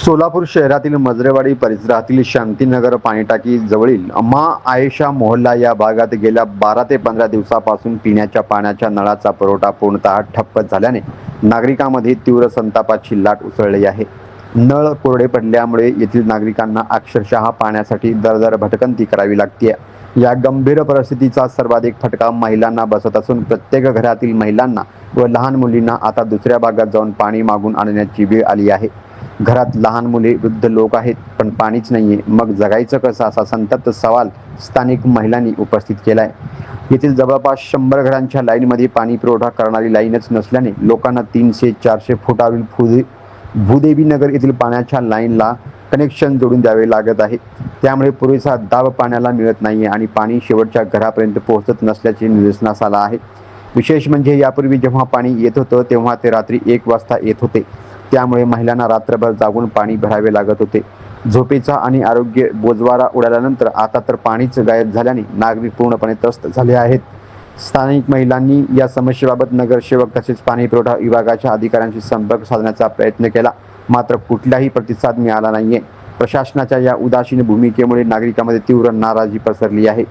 सोलापूर शहरातील मजरेवाडी परिसरातील शांतीनगर पाणीटाकी जवळील अम्मा आयेशा मोहल्ला या भागात गेल्या 12 ते 15 दिवसापासून पिण्याच्या पाण्याच्या नळाचा पुरवठा पूर्णतः ठप्प झाल्याने नागरिकांमध्ये तीव्र संतापाची लाट उसळली आहे. नळ कोरडे पडल्यामुळे येथील नागरिकांना अक्षरशः पाण्यासाठी दर भटकंती करावी लागते. या गंभीर परिस्थितीचा सर्वाधिक फटका महिलांना बसत असून प्रत्येक घरातील महिलांना व लहान मुलींना आता दुसऱ्या भागात जाऊन पाणी मागून आणण्याची वेळ आली आहे. घरात लहान मुले, वृद्ध लोक आहेत, पण पाणीच नाहीये, मग जगायचं कसं, असा संतप्त सवाल स्थानिक महिलांनी उपस्थित केलाय. येथील जवळपास 100 घरांच्या लाईनमध्ये पाणी पुरवठा करणारी लाईनच नसल्याने लोकांना 300-400 फुटावरील भूदेवी नगर येथील पाण्याच्या लाईनला कनेक्शन जोडून द्यावे लागत आहे. त्यामुळे पुरेसा दाब पाण्याला मिळत नाहीये आणि पाणी शेवटच्या घरापर्यंत पोहोचत नसल्याचे निदर्शनास आलं आहे. विशेष म्हणजे यापूर्वी जेव्हा पाणी येत होतं तेव्हा ते रात्री 1 वाजता येत होते. त्यामुळे महिलांना रात्रभर जागून पाणी भरावे लागत होते. झोपेचा आणि आरोग्य बोजवारा उडाल्यानंतर आता तर पाणीच गायब झाल्याने नागरिक पूर्णपणे त्रस्त झाले आहेत. स्थानिक महिलांनी या समस्येबाबत नगरसेवक तसेच पाणी पुरवठा विभागाच्या अधिकाऱ्यांशी संपर्क साधण्याचा प्रयत्न केला, मात्र कुठलाही प्रतिसाद मिळाला नाहीये. प्रशासनाच्या या उदासीन भूमिकेमुळे नागरिकांमध्ये तीव्र नाराजी पसरली आहे.